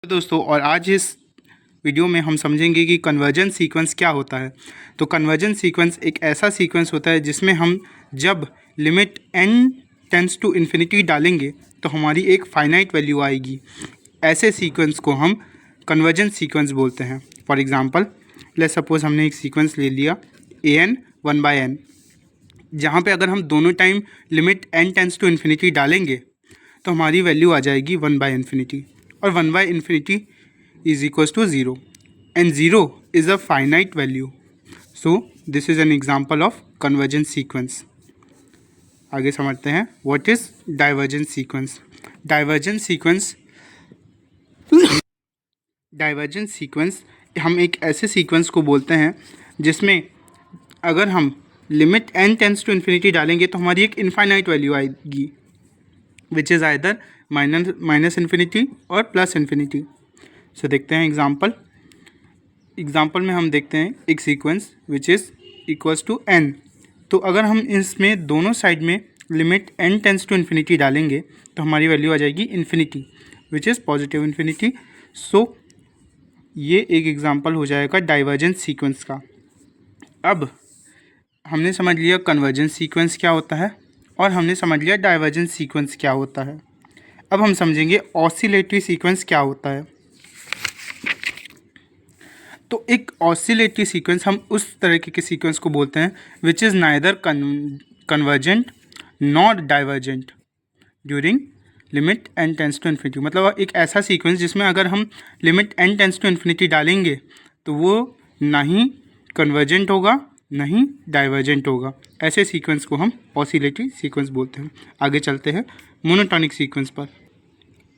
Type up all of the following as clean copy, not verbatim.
तो दोस्तों, और आज इस वीडियो में हम समझेंगे कि कन्वर्जन सीक्वेंस क्या होता है। तो कन्वर्जन सीक्वेंस एक ऐसा सीक्वेंस होता है जिसमें हम जब limit n tends to infinity डालेंगे तो हमारी एक फाइनाइट वैल्यू आएगी। ऐसे सीक्वेंस को हम कन्वर्जन सीक्वेंस बोलते हैं। फॉर एग्जांपल, लेट्स सपोज हमने एक सीक्वेंस ले लिया an 1/n, जहाँ पे अगर हम दोनों time limit n tends to infinity डालेंगे तो हमारी वैल्यू आ जाएगी 1/∞, और 1/∞ is equals to 0 and 0 is a finite value. So this is an example of convergence sequence. आगे समझते हैं what is divergence sequence. Divergence sequence हम एक ऐसे सीक्वेंस को बोलते हैं जिसमें अगर हम limit n tends to infinity डालेंगे तो हमारी एक इनफाइनाइट वैल्यू आएगी, which is either minus infinity और प्लस इन्फिनिटी। सो देखते हैं एग्जाम्पल में हम देखते हैं एक sequence which is equals to n। तो अगर हम इसमें दोनों साइड में limit n tends to infinity डालेंगे तो हमारी वैल्यू आ जाएगी infinity, which is positive infinity. So ये एक एग्जाम्पल हो जाएगा डाइवर्जेंस सीक्वेंस का। अब हमने समझ लिया कन्वर्जेंस सीक्वेंस क्या होता है और हमने समझ लिया डाइवर्जेंस सीक्वेंस क्या होता है। अब हम समझेंगे ऑसिलेटरी सीक्वेंस क्या होता है। तो एक ऑसिलेटरी सीक्वेंस हम उस तरह के सीक्वेंस को बोलते हैं which is neither convergent not divergent during limit n tends to infinity. मतलब एक ऐसा सीक्वेंस जिसमें अगर हम limit n tends to infinity डालेंगे तो वो ना ही कन्वर्जेंट होगा ना ही डाइवर्जेंट होगा। ऐसे सीक्वेंस को हम ऑसिलेटरी सीक्वेंस बोलते हैं। आगे चलते हैं मोनोटॉनिक सीक्वेंस पर।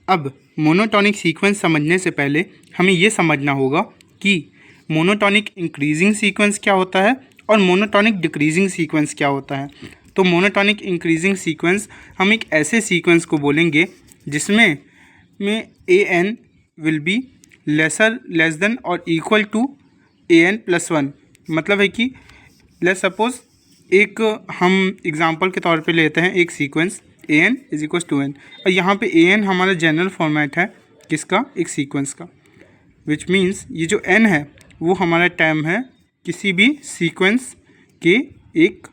अब मोनोटॉनिक सीक्वेंस समझने से पहले हमें ये समझना होगा कि मोनोटॉनिक इंक्रीजिंग सीक्वेंस क्या होता है और मोनोटॉनिक डिक्रीजिंग सीक्वेंस क्या होता है। तो मोनोटॉनिक इंक्रीजिंग सीक्वेंस हम एक ऐसे सीक्वेंस को बोलेंगे जिसमें an will be less than और इक्वल टू an+1। मतलब है कि लेट्स सपोज एक हम एग्जांपल के तौर पे लेते हैं एक sequence an is equal to n, और यहाँ पे an हमारा जनरल फॉर्मेट है किसका, एक सीक्वेंस का, विच मीन्स ये जो n है वो हमारा टर्म है किसी भी सीक्वेंस के एक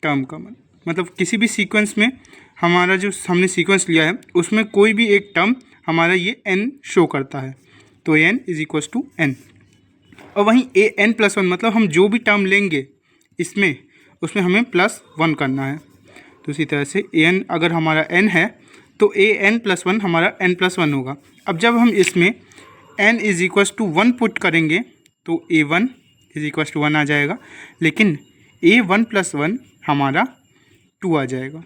टर्म का। मतलब किसी भी सीक्वेंस में हमारा जो हमने सीक्वेंस लिया है उसमें कोई भी एक टर्म हमारा ये n शो करता है, तो an is equal to n। और वहीं an+1 मतलब हम जो भी टर्म लेंगे इसमें उसमें हमें +1 करना है। तो इसी तरह से an अगर हमारा n है तो an+1 हमारा n+1 होगा। अब जब हम इसमें n is equal to 1 put करेंगे तो a1 इज इक्वल टू 1 आ जाएगा, लेकिन a1+1 हमारा 2 आ जाएगा,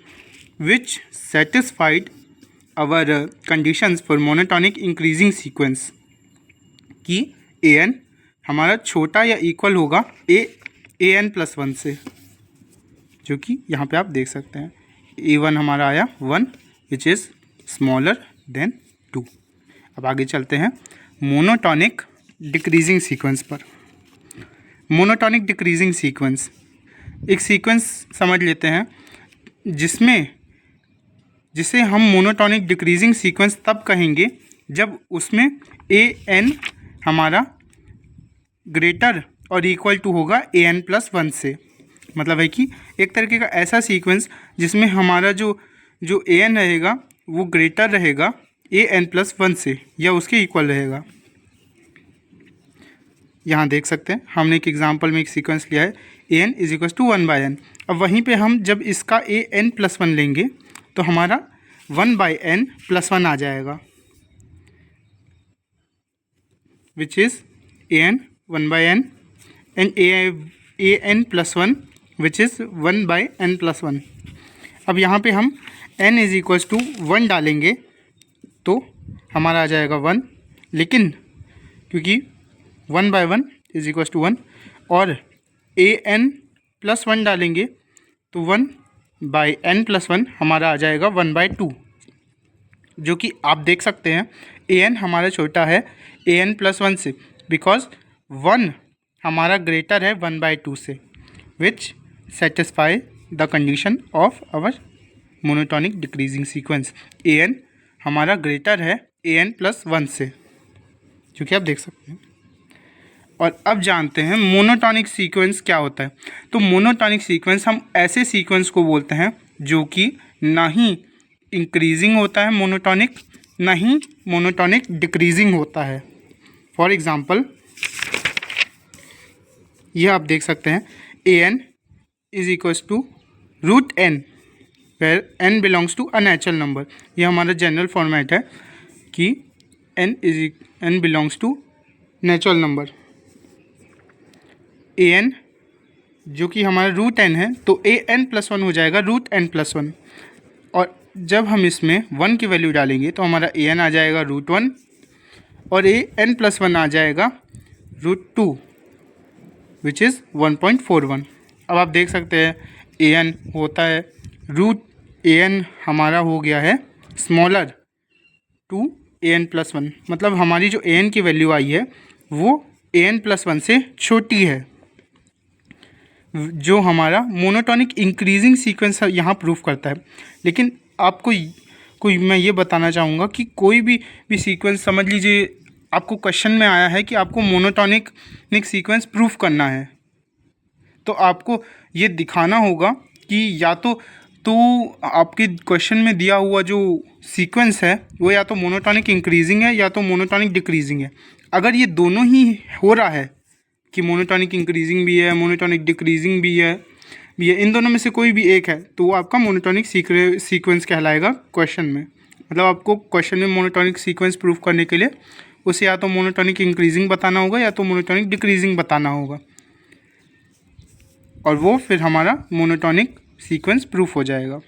which satisfied our conditions for monotonic increasing sequence कि an हमारा छोटा या इक्वल होगा an+1 से, जो कि यहाँ पे आप देख सकते हैं a1 हमारा आया 1 विच इज़ स्मॉलर देन 2। अब आगे चलते हैं मोनोटॉनिक डिक्रीजिंग सीक्वेंस पर। मोनोटॉनिक डिक्रीजिंग सीक्वेंस एक सीक्वेंस समझ लेते हैं जिसे हम मोनोटॉनिक डिक्रीजिंग सीक्वेंस तब कहेंगे जब उसमें an हमारा ग्रेटर और इक्वल टू होगा an+1 से। मतलब है कि एक तरीके का ऐसा सीक्वेंस जिसमें हमारा जो an रहेगा वो ग्रेटर रहेगा an+1 से या उसके इक्वल रहेगा। यहाँ देख सकते हैं हमने एक एग्जांपल में एक सीक्वेंस लिया है an is equal to 1/n। अब वहीं पे हम जब इसका an+1 लेंगे तो हमारा 1/n+1 आ जाएगा, which is an 1/n and an+1 which is 1/n+1। अब यहाँ पे हम n इज इक्वल टू 1 डालेंगे तो हमारा आ जाएगा 1, लेकिन क्योंकि 1/1 इज इक्वल टू 1 और an+1 डालेंगे तो 1/n+1 हमारा आ जाएगा 1/2, जो कि आप देख सकते हैं an हमारा छोटा है an+1 से, बिकॉज 1 हमारा ग्रेटर है 1/2 से, which satisfy the condition of our monotonic decreasing sequence. an हमारा ग्रेटर है an+1 से, जो कि आप देख सकते हैं। और अब जानते हैं मोनोटॉनिक सीक्वेंस क्या होता है। तो मोनोटॉनिक सीक्वेंस हम ऐसे सीक्वेंस को बोलते हैं जो कि ना ही इंक्रीजिंग होता है मोनोटॉनिक, ना ही मोनोटॉनिक डिक्रीजिंग होता है। फॉर एग्जांपल यह आप देख सकते हैं an = √n, where n belongs to a natural number। यह हमारा जनरल फॉर्मेट है कि n belongs to natural number. an जो कि हमारा √n है, तो an+1 हो जाएगा √n+1। और जब हम इसमें 1 की वैल्यू डालेंगे तो हमारा an आ जाएगा √1 और an+1 आ जाएगा √2, विच इज़ 1.41। अब आप देख सकते हैं an होता है an हमारा हो गया है स्मॉलर टू an+1, मतलब हमारी जो an की वैल्यू आई है वो an+1 से छोटी है, जो हमारा मोनोटॉनिक इंक्रीजिंग सीक्वेंस यहाँ प्रूफ करता है। लेकिन आपको मैं ये बताना चाहूँगा कि कोई भी सीक्वेंस, समझ लीजिए आपको क्वेश्चन में आया है कि आपको मोनोटॉनिक सीक्वेंस प्रूफ करना है, तो आपको ये दिखाना होगा कि या तो आपके क्वेश्चन में दिया हुआ जो सीक्वेंस है वो या तो मोनोटॉनिक इंक्रीजिंग है या तो मोनोटॉनिक डिक्रीजिंग है। अगर ये दोनों ही हो रहा है कि मोनोटॉनिक इंक्रीजिंग भी है, मोनोटॉनिक डिक्रीजिंग भी है, इन दोनों में से कोई भी एक है तो वो आपका मोनोटॉनिक सीक्वेंस कहलाएगा क्वेश्चन में। मतलब आपको क्वेश्चन में मोनोटॉनिक सीक्वेंस प्रूफ करने के लिए उसे या तो मोनोटॉनिक इंक्रीजिंग बताना होगा या तो मोनोटॉनिक डिक्रीजिंग बताना होगा, और वो फिर हमारा मोनोटॉनिक सीक्वेंस प्रूफ हो जाएगा।